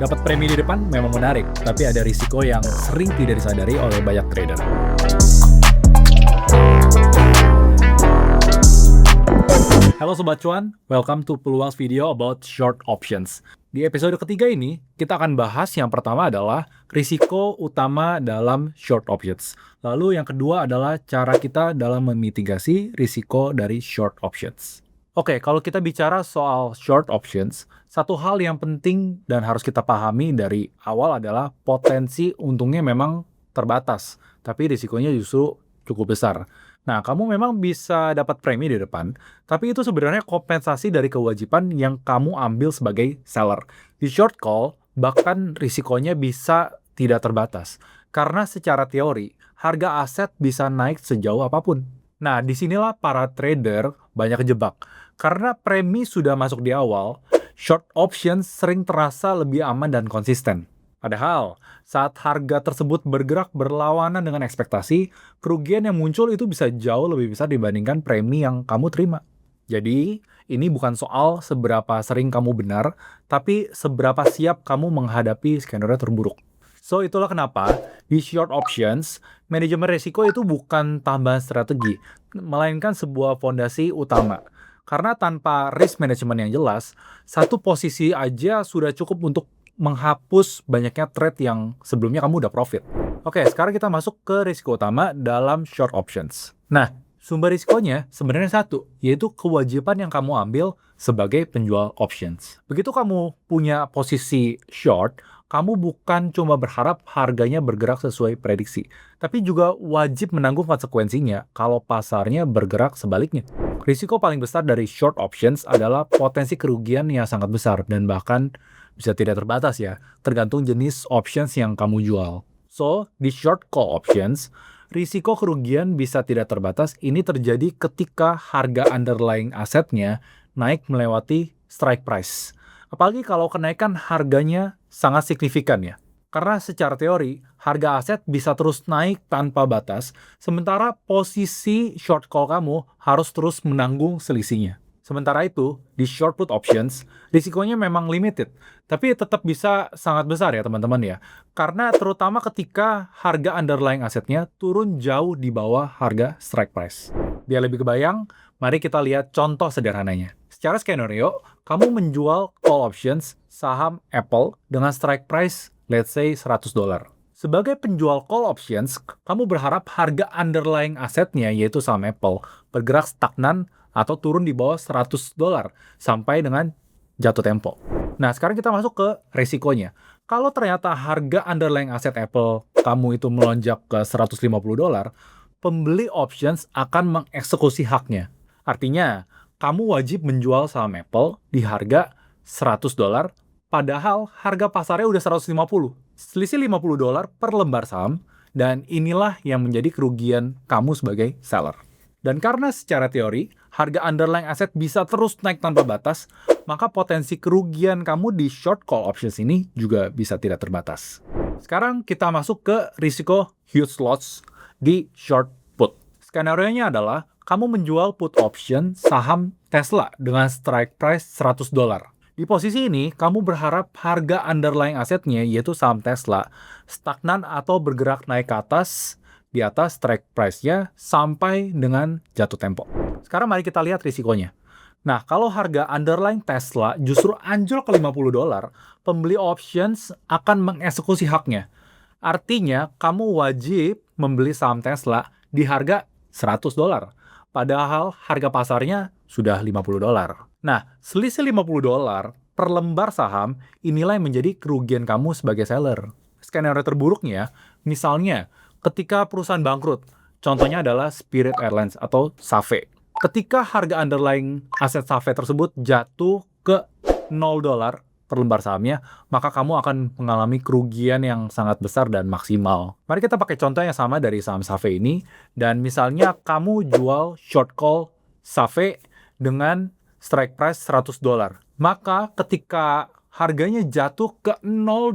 Dapat premi di depan memang menarik, tapi ada risiko yang sering tidak disadari oleh banyak trader. Halo Sobat Cuan, welcome to Peluang's video about short options. Di episode ketiga ini, kita akan bahas yang pertama adalah risiko utama dalam short options. Lalu yang kedua adalah cara kita dalam memitigasi risiko dari short options. Oke, kalau kita bicara soal short options, satu hal yang penting dan harus kita pahami dari awal adalah potensi untungnya memang terbatas, tapi risikonya justru cukup besar. Nah, kamu memang bisa dapat premi di depan, tapi itu sebenarnya kompensasi dari kewajiban yang kamu ambil sebagai seller. Di short call, bahkan risikonya bisa tidak terbatas, karena secara teori, harga aset bisa naik sejauh apapun. Nah, disinilah para trader banyak kejebak. Karena premi sudah masuk di awal, short options sering terasa lebih aman dan konsisten. Padahal, saat harga tersebut bergerak berlawanan dengan ekspektasi, kerugian yang muncul itu bisa jauh lebih besar dibandingkan premi yang kamu terima. Jadi, ini bukan soal seberapa sering kamu benar, tapi seberapa siap kamu menghadapi skenario terburuk. So, itulah kenapa di short options, manajemen risiko itu bukan tambahan strategi, melainkan sebuah fondasi utama. Karena tanpa risk management yang jelas, satu posisi aja sudah cukup untuk menghapus banyaknya trade yang sebelumnya kamu udah profit. Oke, sekarang kita masuk ke risiko utama dalam short options. Nah, sumber risikonya sebenarnya satu, yaitu kewajiban yang kamu ambil sebagai penjual options. Begitu kamu punya posisi short, kamu bukan cuma berharap harganya bergerak sesuai prediksi, tapi juga wajib menanggung konsekuensinya kalau pasarnya bergerak sebaliknya. Risiko paling besar dari short options adalah potensi kerugian yang sangat besar dan bahkan bisa tidak terbatas ya, tergantung jenis options yang kamu jual. So, di short call options, risiko kerugian bisa tidak terbatas. Ini terjadi ketika harga underlying asetnya naik melewati strike price. Apalagi kalau kenaikan harganya sangat signifikan ya. Karena secara teori, harga aset bisa terus naik tanpa batas, sementara posisi short call kamu harus terus menanggung selisihnya. Sementara itu, di short put options, risikonya memang limited, tapi tetap bisa sangat besar ya teman-teman ya. Karena terutama ketika harga underlying asetnya turun jauh di bawah harga strike price. Biar lebih kebayang, mari kita lihat contoh sederhananya. Secara skenario, kamu menjual call options saham Apple dengan strike price let's say $100. Sebagai penjual call options, kamu berharap harga underlying asetnya yaitu saham Apple bergerak stagnan atau turun di bawah $100 sampai dengan jatuh tempo. Nah, sekarang kita masuk ke resikonya. Kalau ternyata harga underlying aset Apple kamu itu melonjak ke $150, pembeli options akan mengeksekusi haknya. Artinya, kamu wajib menjual saham Apple di harga $100, padahal harga pasarnya udah 150. Selisih $50 per lembar saham, dan inilah yang menjadi kerugian kamu sebagai seller. Dan karena secara teori, harga underlying aset bisa terus naik tanpa batas, maka potensi kerugian kamu di short call options ini juga bisa tidak terbatas. Sekarang kita masuk ke risiko huge loss di short put. Skenario-nya adalah kamu menjual put option saham Tesla dengan strike price $100. Di posisi ini, kamu berharap harga underlying asetnya, yaitu saham Tesla, stagnan atau bergerak naik ke atas, di atas strike price-nya sampai dengan jatuh tempo. Sekarang mari kita lihat risikonya. Nah, kalau harga underlying Tesla justru anjlok ke $50, pembeli options akan mengeksekusi haknya. Artinya, kamu wajib membeli saham Tesla di harga $100. Padahal harga pasarnya sudah $50. Nah, selisih $50 per lembar saham, inilah yang menjadi kerugian kamu sebagai seller. Skenario terburuknya, misalnya ketika perusahaan bangkrut, contohnya adalah Spirit Airlines atau SAVE. Ketika harga underlying aset SAVE tersebut jatuh ke $0 per lembar sahamnya, maka kamu akan mengalami kerugian yang sangat besar dan maksimal. Mari kita pakai contoh yang sama dari saham SAVE ini, dan misalnya kamu jual short call SAVE dengan strike price $100. Maka ketika harganya jatuh ke $0,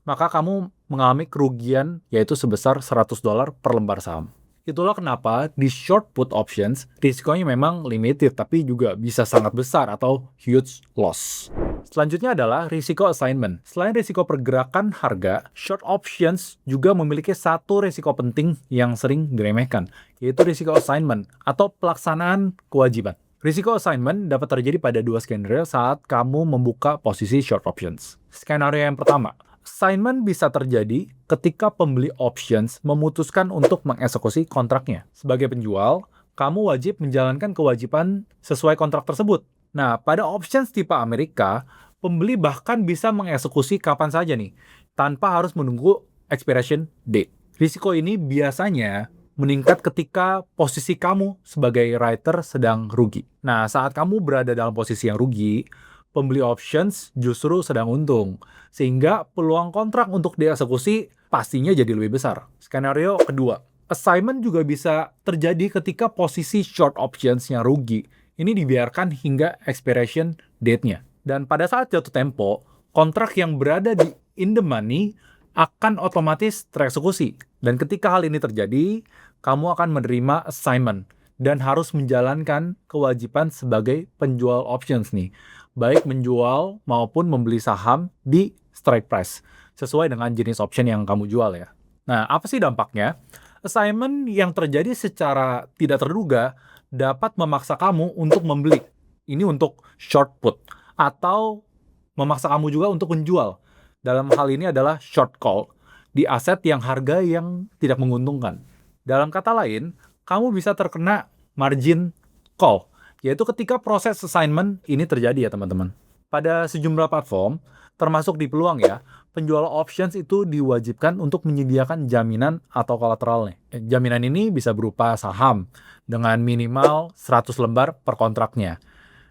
maka kamu mengalami kerugian yaitu sebesar $100 per lembar saham. Itulah kenapa di short put options risikonya memang limited tapi juga bisa sangat besar atau huge loss. Selanjutnya adalah risiko assignment. Selain risiko pergerakan harga, short options juga memiliki satu risiko penting yang sering diremehkan, yaitu risiko assignment atau pelaksanaan kewajiban. Risiko assignment dapat terjadi pada dua skenario saat kamu membuka posisi short options. Skenario yang pertama, assignment bisa terjadi ketika pembeli options memutuskan untuk mengeksekusi kontraknya. Sebagai penjual, kamu wajib menjalankan kewajiban sesuai kontrak tersebut. Nah, pada options tipe Amerika, pembeli bahkan bisa mengeksekusi kapan saja nih, tanpa harus menunggu expiration date. Risiko ini biasanya meningkat ketika posisi kamu sebagai writer sedang rugi. Nah, saat kamu berada dalam posisi yang rugi, pembeli options justru sedang untung, sehingga peluang kontrak untuk dieksekusi pastinya jadi lebih besar. Skenario kedua, assignment juga bisa terjadi ketika posisi short options yang rugi ini dibiarkan hingga expiration date-nya. Dan pada saat jatuh tempo, kontrak yang berada di in the money akan otomatis tereksekusi. Dan ketika hal ini terjadi, kamu akan menerima assignment dan harus menjalankan kewajiban sebagai penjual options nih, baik menjual maupun membeli saham di strike price, sesuai dengan jenis option yang kamu jual ya. Nah, apa sih dampaknya? Assignment yang terjadi secara tidak terduga dapat memaksa kamu untuk membeli. Ini untuk short put. Atau memaksa kamu juga untuk menjual. Dalam hal ini adalah short call di aset yang harga yang tidak menguntungkan. Dalam kata lain, kamu bisa terkena margin call, yaitu ketika proses assignment ini terjadi ya teman-teman. Pada sejumlah platform, termasuk di Peluang ya, penjual options itu diwajibkan untuk menyediakan jaminan atau kolateralnya. Jaminan ini bisa berupa saham dengan minimal 100 lembar per kontraknya.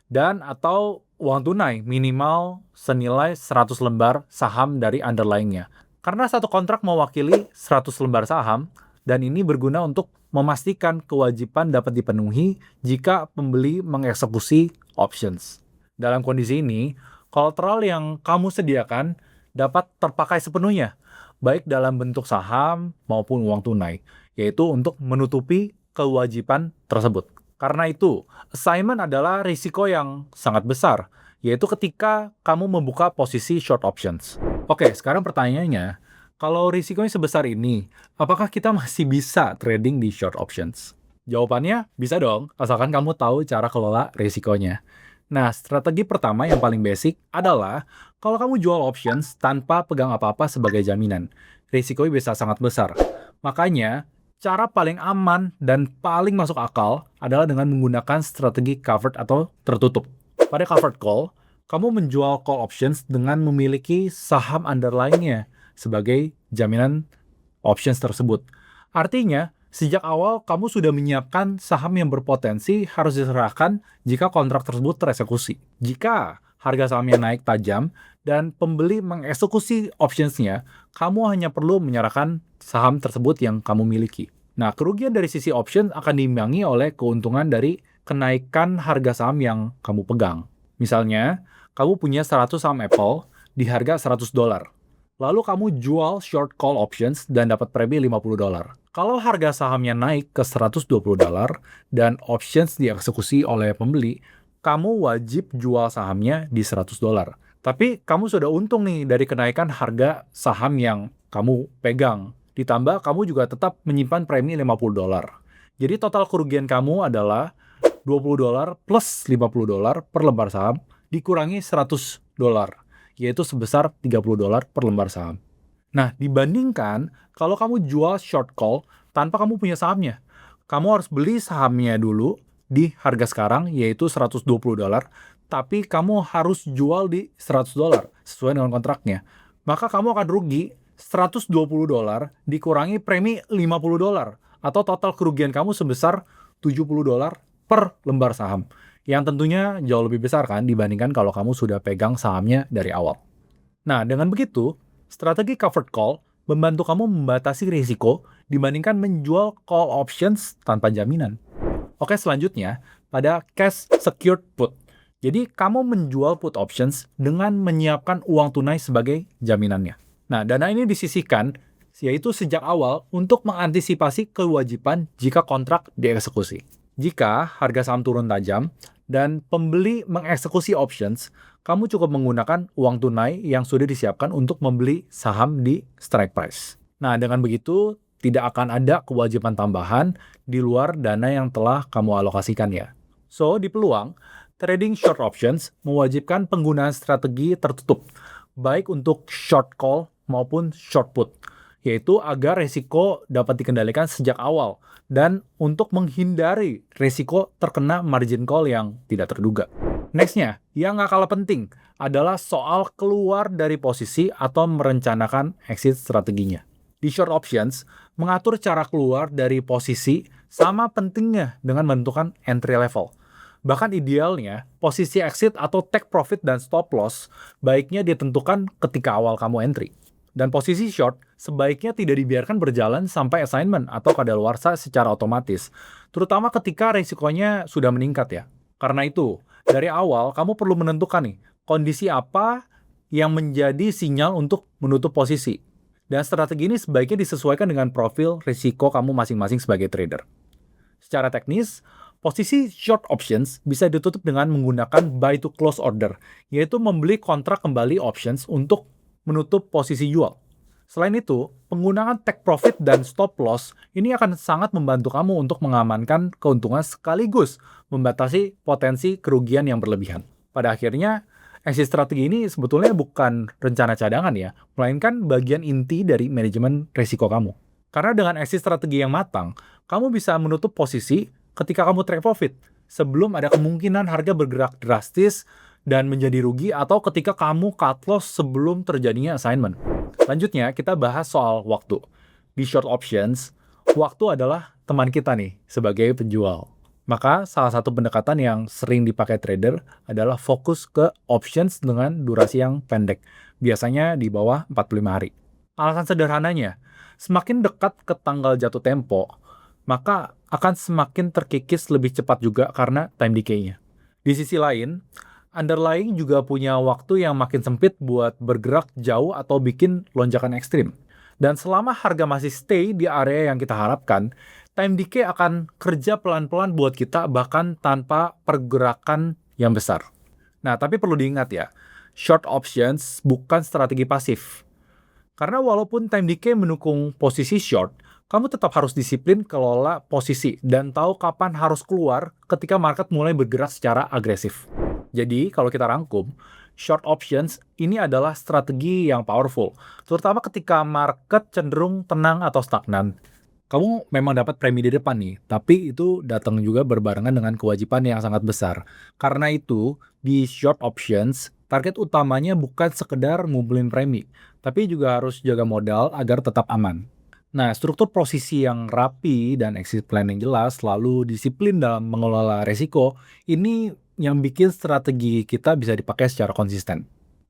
Dan atau uang tunai minimal senilai 100 lembar saham dari underlying-nya. Karena satu kontrak mewakili 100 lembar saham, dan ini berguna untuk memastikan kewajiban dapat dipenuhi jika pembeli mengeksekusi options. Dalam kondisi ini, kolateral yang kamu sediakan dapat terpakai sepenuhnya, baik dalam bentuk saham maupun uang tunai, yaitu untuk menutupi kewajiban tersebut. Karena itu, assignment adalah risiko yang sangat besar, yaitu ketika kamu membuka posisi short options. Oke, sekarang pertanyaannya, kalau risikonya sebesar ini, apakah kita masih bisa trading di short options? Jawabannya, bisa dong, asalkan kamu tahu cara kelola risikonya. Nah, strategi pertama yang paling basic adalah kalau kamu jual options tanpa pegang apa-apa sebagai jaminan, risikonya bisa sangat besar. Makanya, cara paling aman dan paling masuk akal adalah dengan menggunakan strategi covered atau tertutup. Pada covered call, kamu menjual call options dengan memiliki saham underlying-nya sebagai jaminan options tersebut. Artinya, sejak awal kamu sudah menyiapkan saham yang berpotensi harus diserahkan jika kontrak tersebut tereksekusi. Jika harga sahamnya naik tajam dan pembeli mengeksekusi optionsnya, kamu hanya perlu menyerahkan saham tersebut yang kamu miliki. Nah, kerugian dari sisi option akan diimbangi oleh keuntungan dari kenaikan harga saham yang kamu pegang. Misalnya, kamu punya 100 saham Apple di harga $100. Lalu kamu jual short call options dan dapat premi $50. Kalau harga sahamnya naik ke $120 dan options dieksekusi oleh pembeli, kamu wajib jual sahamnya di $100. Tapi kamu sudah untung nih dari kenaikan harga saham yang kamu pegang. Ditambah kamu juga tetap menyimpan premi $50. Jadi total kerugian kamu adalah $20 plus $50 per lembar saham dikurangi $100, yaitu sebesar $30 per lembar saham. Nah, dibandingkan kalau kamu jual short call tanpa kamu punya sahamnya, kamu harus beli sahamnya dulu di harga sekarang, yaitu $120, tapi kamu harus jual di $100 sesuai dengan kontraknya. Maka kamu akan rugi $120 dikurangi premi $50, atau total kerugian kamu sebesar $70 per lembar saham. Yang tentunya jauh lebih besar kan dibandingkan kalau kamu sudah pegang sahamnya dari awal. Nah, dengan begitu, strategi covered call membantu kamu membatasi risiko dibandingkan menjual call options tanpa jaminan. Oke, selanjutnya, pada cash secured put. Jadi, kamu menjual put options dengan menyiapkan uang tunai sebagai jaminannya. Nah, dana ini disisihkan, yaitu sejak awal untuk mengantisipasi kewajiban jika kontrak dieksekusi. Jika harga saham turun tajam dan pembeli mengeksekusi options, kamu cukup menggunakan uang tunai yang sudah disiapkan untuk membeli saham di strike price. Nah, dengan begitu, tidak akan ada kewajiban tambahan di luar dana yang telah kamu alokasikan ya. So, di peluang, trading short options mewajibkan penggunaan strategi tertutup, baik untuk short call maupun short put, yaitu agar resiko dapat dikendalikan sejak awal dan untuk menghindari resiko terkena margin call yang tidak terduga. Nextnya, yang nggak kalah penting adalah soal keluar dari posisi atau merencanakan exit strateginya. Di short options, mengatur cara keluar dari posisi sama pentingnya dengan menentukan entry level. Bahkan idealnya, posisi exit atau take profit dan stop loss baiknya ditentukan ketika awal kamu entry. Dan posisi short sebaiknya tidak dibiarkan berjalan sampai assignment atau kadaluarsa secara otomatis, terutama ketika risikonya sudah meningkat ya. Karena itu, dari awal kamu perlu menentukan nih, kondisi apa yang menjadi sinyal untuk menutup posisi. Dan strategi ini sebaiknya disesuaikan dengan profil risiko kamu masing-masing sebagai trader. Secara teknis, posisi short options bisa ditutup dengan menggunakan buy to close order, yaitu membeli kontrak kembali options untuk menutup posisi jual. Selain itu, penggunaan take profit dan stop loss ini akan sangat membantu kamu untuk mengamankan keuntungan sekaligus membatasi potensi kerugian yang berlebihan. Pada akhirnya, exit strategi ini sebetulnya bukan rencana cadangan ya, melainkan bagian inti dari manajemen risiko kamu. Karena dengan exit strategi yang matang, kamu bisa menutup posisi ketika kamu take profit, sebelum ada kemungkinan harga bergerak drastis dan menjadi rugi atau ketika kamu cut loss sebelum terjadinya assignment. Selanjutnya, kita bahas soal waktu. Di short options, waktu adalah teman kita nih sebagai penjual. Maka salah satu pendekatan yang sering dipakai trader adalah fokus ke options dengan durasi yang pendek, biasanya di bawah 45 hari. Alasan sederhananya, semakin dekat ke tanggal jatuh tempo, maka akan semakin terkikis lebih cepat juga karena time decay-nya. Di sisi lain, underlying juga punya waktu yang makin sempit buat bergerak jauh atau bikin lonjakan ekstrim. Dan selama harga masih stay di area yang kita harapkan, time decay akan kerja pelan-pelan buat kita bahkan tanpa pergerakan yang besar. Nah, tapi perlu diingat ya, short options bukan strategi pasif. Karena walaupun time decay mendukung posisi short, kamu tetap harus disiplin kelola posisi dan tahu kapan harus keluar ketika market mulai bergerak secara agresif. Jadi, kalau kita rangkum, short options ini adalah strategi yang powerful, terutama ketika market cenderung tenang atau stagnan. Kamu memang dapat premi di depan nih, tapi itu datang juga berbarengan dengan kewajiban yang sangat besar. Karena itu, di short options, target utamanya bukan sekedar ngumpulin premi, tapi juga harus jaga modal agar tetap aman. Nah, struktur posisi yang rapi dan exit plan yang jelas, lalu disiplin dalam mengelola resiko, ini yang bikin strategi kita bisa dipakai secara konsisten.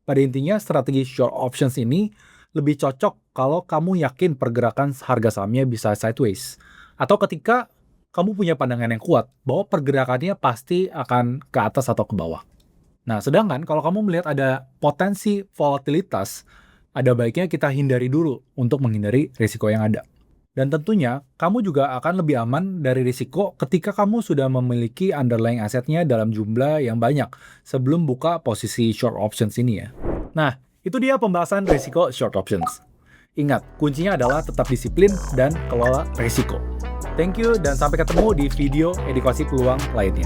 Pada intinya, strategi short options ini lebih cocok kalau kamu yakin pergerakan harga sahamnya bisa sideways. Atau ketika kamu punya pandangan yang kuat bahwa pergerakannya pasti akan ke atas atau ke bawah. Nah, sedangkan kalau kamu melihat ada potensi volatilitas, ada baiknya kita hindari dulu untuk menghindari risiko yang ada. Dan tentunya, kamu juga akan lebih aman dari risiko ketika kamu sudah memiliki underlying asetnya dalam jumlah yang banyak sebelum buka posisi short options ini ya. Nah, itu dia pembahasan risiko short options. Ingat, kuncinya adalah tetap disiplin dan kelola risiko. Thank you dan sampai ketemu di video edukasi peluang lainnya.